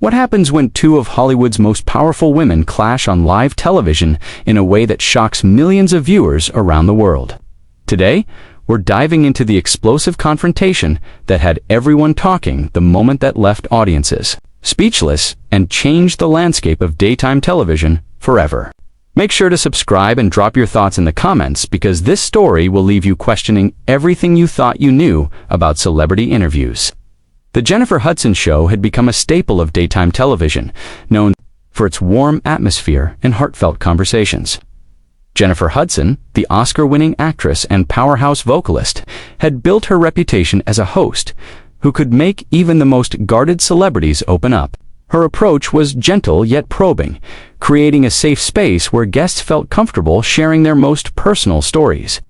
What happens when two of Hollywood's most powerful women clash on live television in a way that shocks millions of viewers around the world? Today, we're diving into the explosive confrontation that had everyone talking the moment that left audiences speechless and changed the landscape of daytime television forever. Make sure to subscribe and drop your thoughts in the comments, because this story will leave you questioning everything you thought you knew about celebrity interviews. The Jennifer Hudson Show had become a staple of daytime television, known for its warm atmosphere and heartfelt conversations. Jennifer Hudson, the Oscar-winning actress and powerhouse vocalist, had built her reputation as a host who could make even the most guarded celebrities open up. Her approach was gentle yet probing, creating a safe space where guests felt comfortable sharing their most personal stories.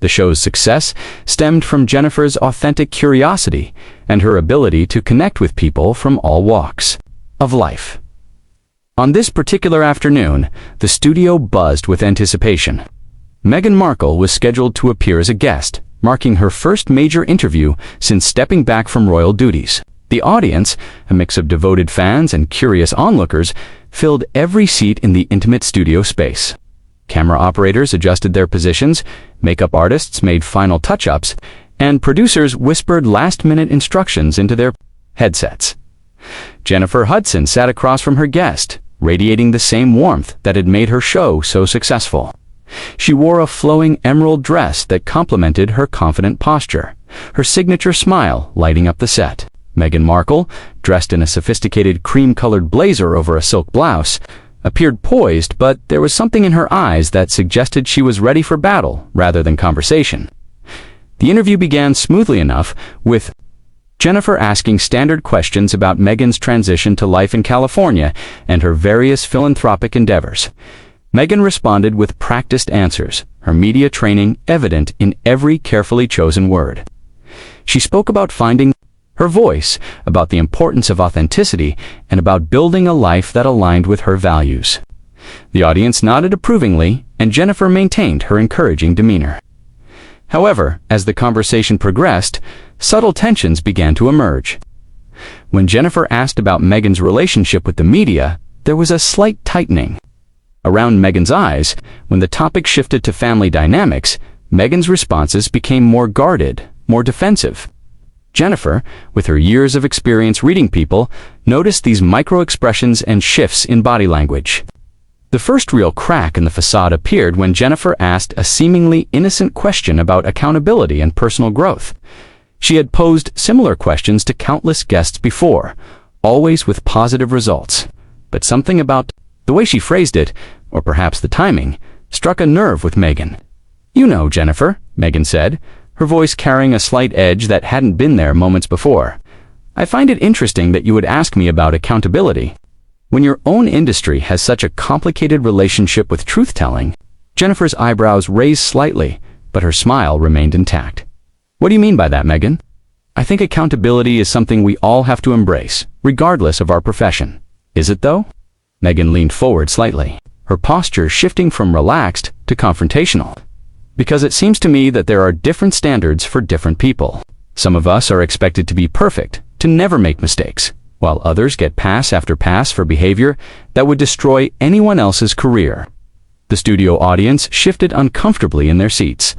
The show's success stemmed from Jennifer's authentic curiosity and her ability to connect with people from all walks of life. On this particular afternoon, the studio buzzed with anticipation. Meghan Markle was scheduled to appear as a guest, marking her first major interview since stepping back from royal duties. The audience, a mix of devoted fans and curious onlookers, filled every seat in the intimate studio space. Camera operators adjusted their positions, makeup artists made final touch-ups, and producers whispered last-minute instructions into their headsets. Jennifer Hudson sat across from her guest, radiating the same warmth that had made her show so successful. She wore a flowing emerald dress that complemented her confident posture, her signature smile lighting up the set. Meghan Markle, dressed in a sophisticated cream-colored blazer over a silk blouse, appeared poised, but there was something in her eyes that suggested she was ready for battle rather than conversation. The interview began smoothly enough, with Jennifer asking standard questions about Meghan's transition to life in California and her various philanthropic endeavors. Meghan responded with practiced answers, her media training evident in every carefully chosen word. She spoke about finding her voice, about the importance of authenticity, and about building a life that aligned with her values. The audience nodded approvingly, and Jennifer maintained her encouraging demeanor. However, as the conversation progressed, subtle tensions began to emerge. When Jennifer asked about Meghan's relationship with the media, there was a slight tightening around Meghan's eyes. When the topic shifted to family dynamics, Meghan's responses became more guarded, more defensive. Jennifer, with her years of experience reading people, noticed these micro-expressions and shifts in body language. The first real crack in the facade appeared when Jennifer asked a seemingly innocent question about accountability and personal growth. She had posed similar questions to countless guests before, always with positive results. But something about the way she phrased it, or perhaps the timing, struck a nerve with Meghan. "You know, Jennifer," Meghan said, her voice carrying a slight edge that hadn't been there moments before. "I find it interesting that you would ask me about accountability. When your own industry has such a complicated relationship with truth-telling." Jennifer's eyebrows raised slightly, but her smile remained intact. "What do you mean by that, Meghan?" "I think accountability is something we all have to embrace, regardless of our profession." "Is it though?" Meghan leaned forward slightly, her posture shifting from relaxed to confrontational. "Because it seems to me that there are different standards for different people. Some of us are expected to be perfect, to never make mistakes, while others get pass after pass for behavior that would destroy anyone else's career." The studio audience shifted uncomfortably in their seats.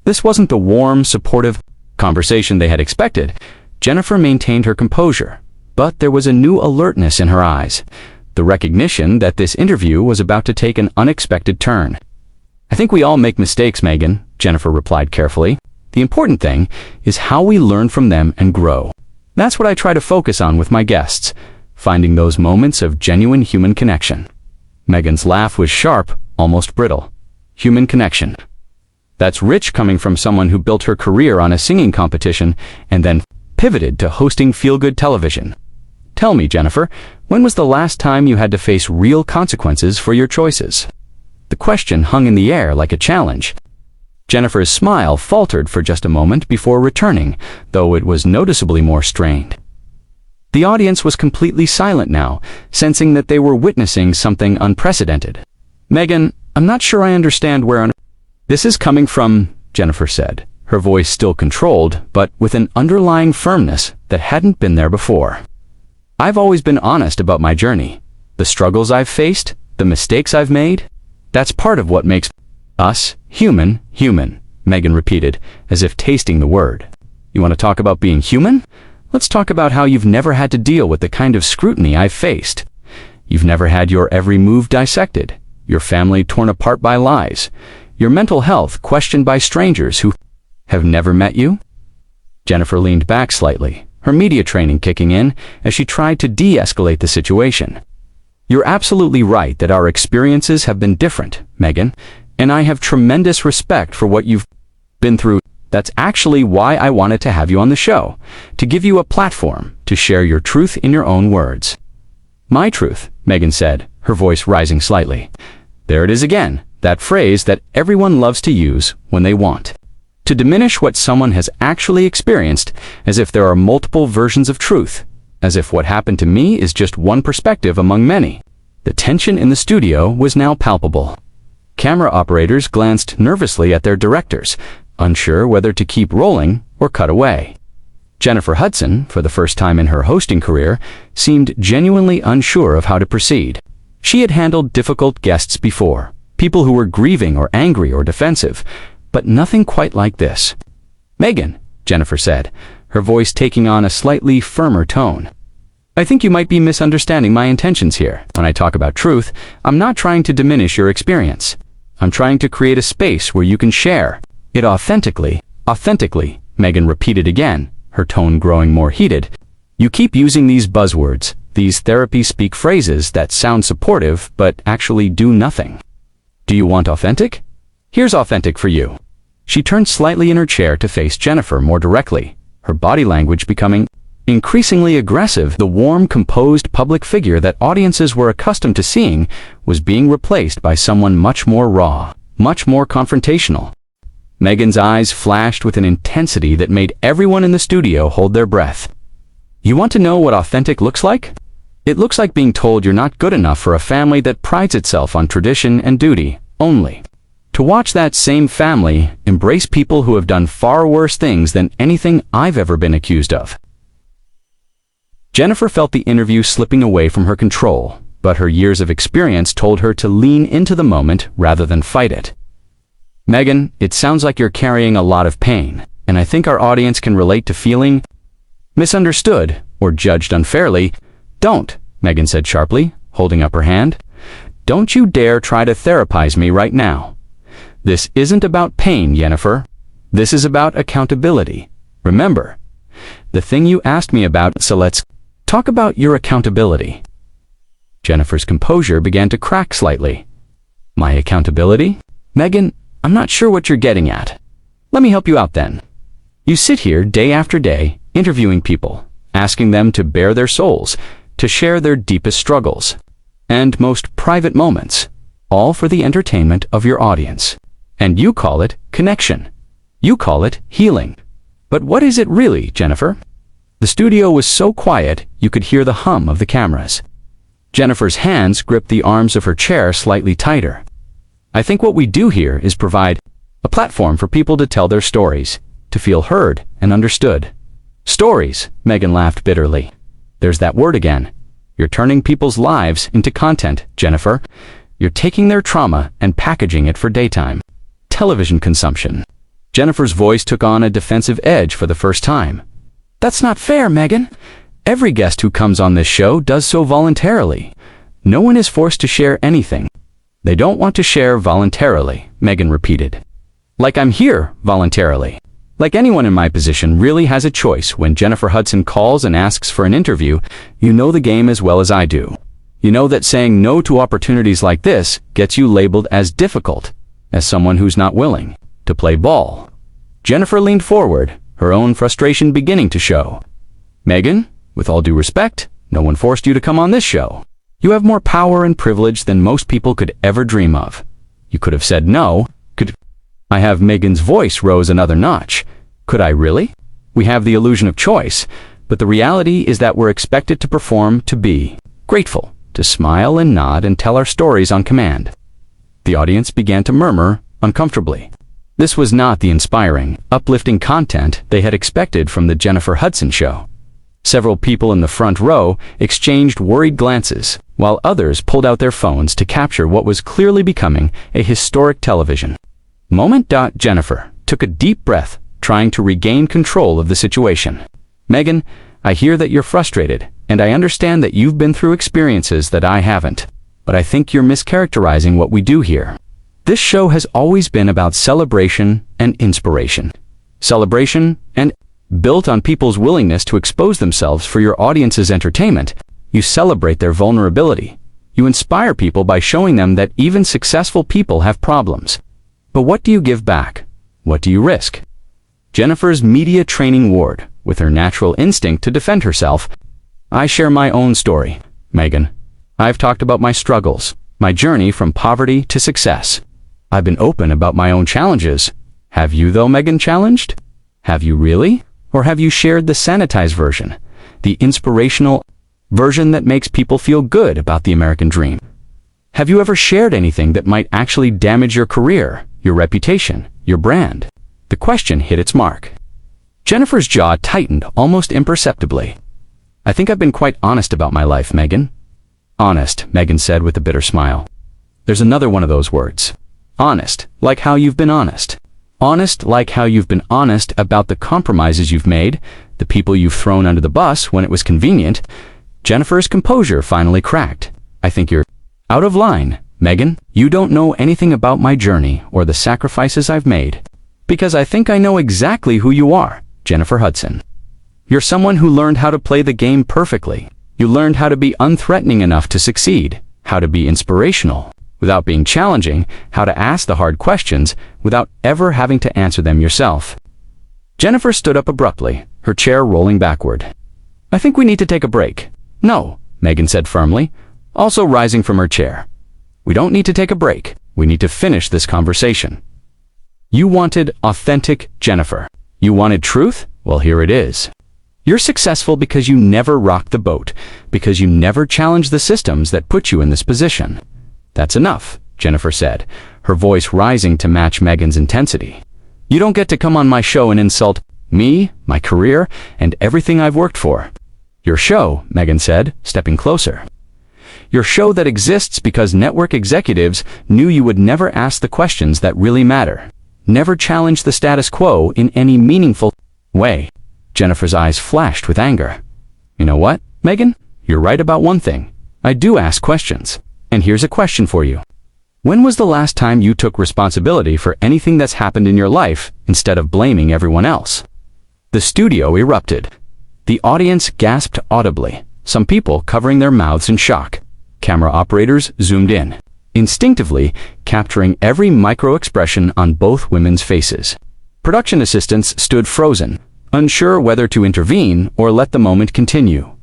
This wasn't the warm, supportive conversation they had expected. Jennifer maintained her composure, but there was a new alertness in her eyes, the recognition that this interview was about to take an unexpected turn. "I think we all make mistakes, Meghan," Jennifer replied carefully. "The important thing is how we learn from them and grow. That's what I try to focus on with my guests, finding those moments of genuine human connection." Meghan's laugh was sharp, almost brittle. Human connection. That's rich coming from someone who built her career on a singing competition and then pivoted to hosting feel-good television. "Tell me, Jennifer, when was the last time you had to face real consequences for your choices?" The question hung in the air like a challenge. Jennifer's smile faltered for just a moment before returning, though it was noticeably more strained. The audience was completely silent now, sensing that they were witnessing something unprecedented. "Meghan, I'm not sure I understand where on this is coming from," Jennifer said, her voice still controlled, but with an underlying firmness that hadn't been there before. I've always been honest about my journey. The struggles I've faced, the mistakes I've made, that's part of what makes us human, Meghan repeated, as if tasting the word. You want to talk about being human? Let's talk about how you've never had to deal with the kind of scrutiny I've faced. You've never had your every move dissected, your family torn apart by lies, your mental health questioned by strangers who have never met you? Jennifer leaned back slightly, her media training kicking in as she tried to de-escalate the situation. You're absolutely right that our experiences have been different, Meghan, and I have tremendous respect for what you've been through. That's actually why I wanted to have you on the show, to give you a platform to share your truth in your own words. My truth, Meghan said, her voice rising slightly. There it is again, that phrase that everyone loves to use when they want to diminish what someone has actually experienced, as if there are multiple versions of truth, as if what happened to me is just one perspective among many. The tension in the studio was now palpable. Camera operators glanced nervously at their directors, unsure whether to keep rolling or cut away. Jennifer Hudson, for the first time in her hosting career, seemed genuinely unsure of how to proceed. She had handled difficult guests before, people who were grieving or angry or defensive, but nothing quite like this. Meghan, Jennifer said, her voice taking on a slightly firmer tone. I think you might be misunderstanding my intentions here. When I talk about truth, I'm not trying to diminish your experience. I'm trying to create a space where you can share it authentically, Meghan repeated again, her tone growing more heated. You keep using these buzzwords, these therapy speak phrases that sound supportive but actually do nothing. Do you want authentic? Here's authentic for you. She turned slightly in her chair to face Jennifer more directly, her body language becoming increasingly aggressive. The warm, composed public figure that audiences were accustomed to seeing was being replaced by someone much more raw, much more confrontational. Meghan's eyes flashed with an intensity that made everyone in the studio hold their breath. You want to know what authentic looks like? It looks like being told you're not good enough for a family that prides itself on tradition and duty only. To watch that same family embrace people who have done far worse things than anything I've ever been accused of. Jennifer felt the interview slipping away from her control, but her years of experience told her to lean into the moment rather than fight it. Meghan, it sounds like you're carrying a lot of pain, and I think our audience can relate to feeling misunderstood or judged unfairly. Don't, Meghan said sharply, holding up her hand. Don't you dare try to therapize me right now. This isn't about pain, Jennifer. This is about accountability. Remember, the thing you asked me about, so let's talk about your accountability. Jennifer's composure began to crack slightly. My accountability? Meghan, I'm not sure what you're getting at. Let me help you out then. You sit here day after day, interviewing people, asking them to bare their souls, to share their deepest struggles and most private moments, all for the entertainment of your audience. And you call it connection. You call it healing. But what is it really, Jennifer? The studio was so quiet you could hear the hum of the cameras. Jennifer's hands gripped the arms of her chair slightly tighter. I think what we do here is provide a platform for people to tell their stories, to feel heard and understood. Stories, Meghan laughed bitterly. There's that word again. You're turning people's lives into content, Jennifer. You're taking their trauma and packaging it for daytime television consumption. Jennifer's voice took on a defensive edge for the first time. That's not fair, Meghan. Every guest who comes on this show does so voluntarily. No one is forced to share anything. They don't want to share voluntarily, Meghan repeated. Like I'm here voluntarily. Like anyone in my position really has a choice. When Jennifer Hudson calls and asks for an interview, you know the game as well as I do. You know that saying no to opportunities like this gets you labeled as difficult, as someone who's not willing to play ball. Jennifer leaned forward, her own frustration beginning to show. Meghan, with all due respect, no one forced you to come on this show. You have more power and privilege than most people could ever dream of. You could have said no. I have Meghan's voice rose another notch. Could I really? We have the illusion of choice, but the reality is that we're expected to perform, to be grateful, to smile and nod and tell our stories on command. The audience began to murmur uncomfortably. This was not the inspiring, uplifting content they had expected from the Jennifer Hudson show. Several people in the front row exchanged worried glances, while others pulled out their phones to capture what was clearly becoming a historic television moment. Jennifer took a deep breath, trying to regain control of the situation. Meghan, I hear that you're frustrated, and I understand that you've been through experiences that I haven't, but I think you're mischaracterizing what we do here. This show has always been about celebration and inspiration. Celebration and built on people's willingness to expose themselves for your audience's entertainment. You celebrate their vulnerability. You inspire people by showing them that even successful people have problems. But what do you give back? What do you risk? Jennifer's media training ward, with her natural instinct to defend herself. I share my own story, Meghan. I've talked about my struggles, my journey from poverty to success. I've been open about my own challenges. Have you though, Meghan? Challenged? Have you really? Or have you shared the sanitized version, the inspirational version that makes people feel good about the American dream? Have you ever shared anything that might actually damage your career, your reputation, your brand? The question hit its mark. Jennifer's jaw tightened almost imperceptibly. I think I've been quite honest about my life, Meghan. Honest, Meghan said with a bitter smile. There's another one of those words. Honest, like how you've been honest. Honest like how you've been honest about the compromises you've made, the people you've thrown under the bus when it was convenient. Jennifer's composure finally cracked. I think you're out of line, Meghan. You don't know anything about my journey or the sacrifices I've made. Because I think I know exactly who you are, Jennifer Hudson. You're someone who learned how to play the game perfectly. You learned how to be unthreatening enough to succeed, how to be inspirational without being challenging, how to ask the hard questions without ever having to answer them yourself. Jennifer stood up abruptly, her chair rolling backward. I think we need to take a break. No, Meghan said firmly, also rising from her chair. We don't need to take a break. We need to finish this conversation. You wanted authentic Jennifer. You wanted truth? Well, here it is. You're successful because you never rocked the boat, because you never challenged the systems that put you in this position. That's enough, Jennifer said, her voice rising to match Meghan's intensity. You don't get to come on my show and insult me, my career, and everything I've worked for. Your show, Meghan said, stepping closer. Your show that exists because network executives knew you would never ask the questions that really matter, never challenge the status quo in any meaningful way. Jennifer's eyes flashed with anger. You know what, Meghan? You're right about one thing. I do ask questions. And here's a question for you. When was the last time you took responsibility for anything that's happened in your life instead of blaming everyone else? The studio erupted. The audience gasped audibly, some people covering their mouths in shock. Camera operators zoomed in, instinctively capturing every micro-expression on both women's faces. Production assistants stood frozen, unsure whether to intervene or let the moment continue.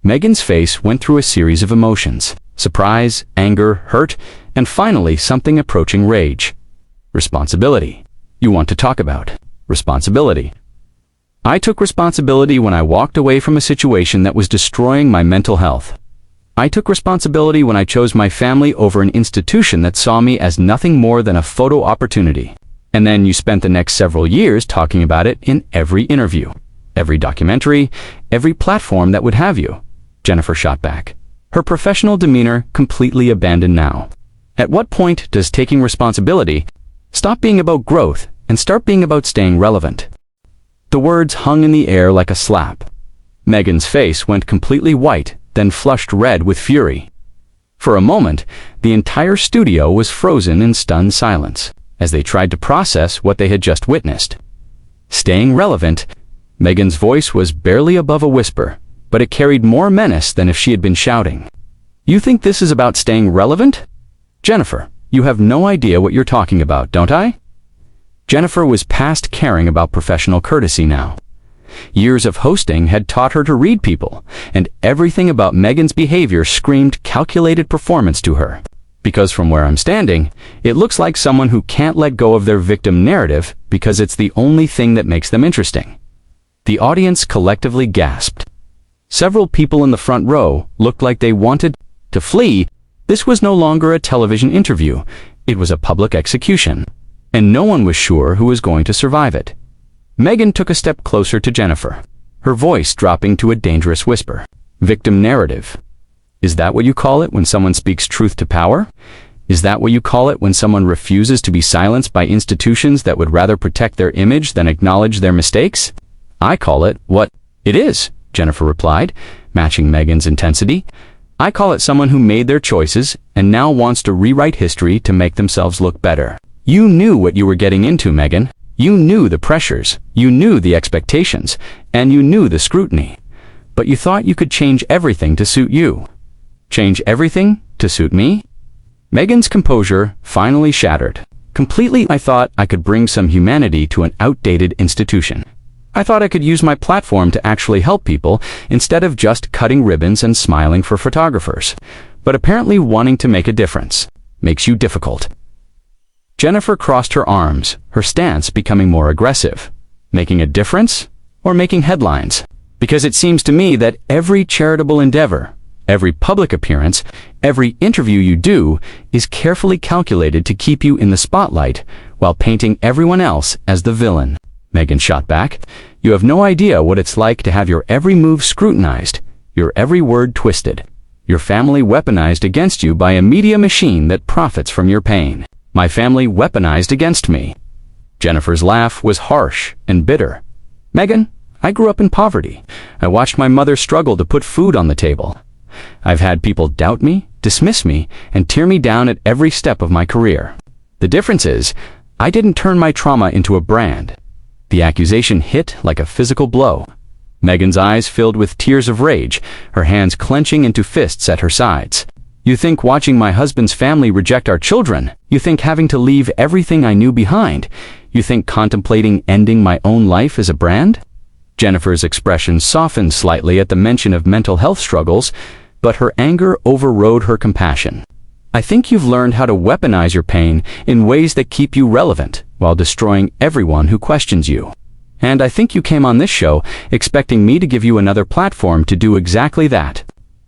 Meghan's face went through a series of emotions. Surprise, anger, hurt, and finally something approaching rage. Responsibility. You want to talk about responsibility. I took responsibility when I walked away from a situation that was destroying my mental health. I took responsibility when I chose my family over an institution that saw me as nothing more than a photo opportunity. And then you spent the next several years talking about it in every interview, every documentary, every platform that would have you. Jennifer shot back, her professional demeanor completely abandoned now. At what point does taking responsibility stop being about growth and start being about staying relevant? The words hung in the air like a slap. Meghan's face went completely white, then flushed red with fury. For a moment, the entire studio was frozen in stunned silence, as they tried to process what they had just witnessed. Staying relevant, Meghan's voice was barely above a whisper, but it carried more menace than if she had been shouting. You think this is about staying relevant? Jennifer, you have no idea what you're talking about, don't I? Jennifer was past caring about professional courtesy now. Years of hosting had taught her to read people, and everything about Meghan's behavior screamed calculated performance to her. Because from where I'm standing, it looks like someone who can't let go of their victim narrative because it's the only thing that makes them interesting. The audience collectively gasped. Several people in the front row looked like they wanted to flee. This was no longer a television interview. It was a public execution, and no one was sure who was going to survive it. Meghan took a step closer to Jennifer. her voice dropping to a dangerous whisper. Victim narrative. Is that what you call it when someone speaks truth to power? Is that what you call it when someone refuses to be silenced by institutions that would rather protect their image than acknowledge their mistakes? I call it what it is, Jennifer replied, matching Meghan's intensity. I call it someone who made their choices and now wants to rewrite history to make themselves look better. You knew what you were getting into, Meghan. You knew the pressures, you knew the expectations, and you knew the scrutiny. But you thought you could change everything to suit you. Change everything to suit me? Meghan's composure finally shattered. Completely, I thought I could bring some humanity to an outdated institution. I thought I could use my platform to actually help people instead of just cutting ribbons and smiling for photographers. But apparently wanting to make a difference makes you difficult. Jennifer crossed her arms, her stance becoming more aggressive. Making a difference or making headlines? Because it seems to me that every charitable endeavor, every public appearance, every interview you do is carefully calculated to keep you in the spotlight while painting everyone else as the villain. Meghan shot back. You have no idea what it's like to have your every move scrutinized, your every word twisted, your family weaponized against you by a media machine that profits from your pain. My family weaponized against me. Jennifer's laugh was harsh and bitter. Meghan, I grew up in poverty. I watched my mother struggle to put food on the table. I've had people doubt me, dismiss me, and tear me down at every step of my career. The difference is, I didn't turn my trauma into a brand. The accusation hit like a physical blow. Meghan's eyes filled with tears of rage, her hands clenching into fists at her sides. You think watching my husband's family reject our children, you think having to leave everything I knew behind, you think contemplating ending my own life is a brand? Jennifer's expression softened slightly at the mention of mental health struggles, but her anger overrode her compassion. I think you've learned how to weaponize your pain in ways that keep you relevant, while destroying everyone who questions you. And I think you came on this show expecting me to give you another platform to do exactly that,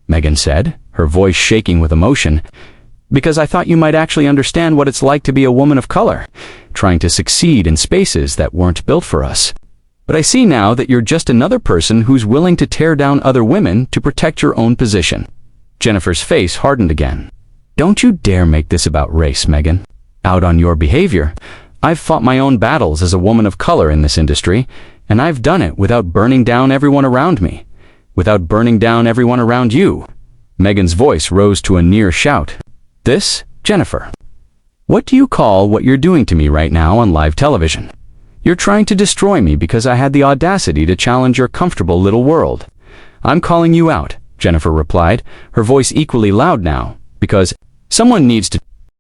Meghan said, her voice shaking with emotion, because I thought you might actually understand what it's like to be a woman of color, trying to succeed in spaces that weren't built for us. But I see now that you're just another person who's willing to tear down other women to protect your own position. Jennifer's face hardened again. Don't you dare make this about race, Meghan. Out on your behavior. I've fought my own battles as a woman of color in this industry, and I've done it without burning down everyone around me, without burning down everyone around you. Meghan's voice rose to a near shout. This, Jennifer. What do you call what you're doing to me right now on live television? You're trying to destroy me because I had the audacity to challenge your comfortable little world. I'm calling you out, Jennifer replied, her voice equally loud now, because someone needs to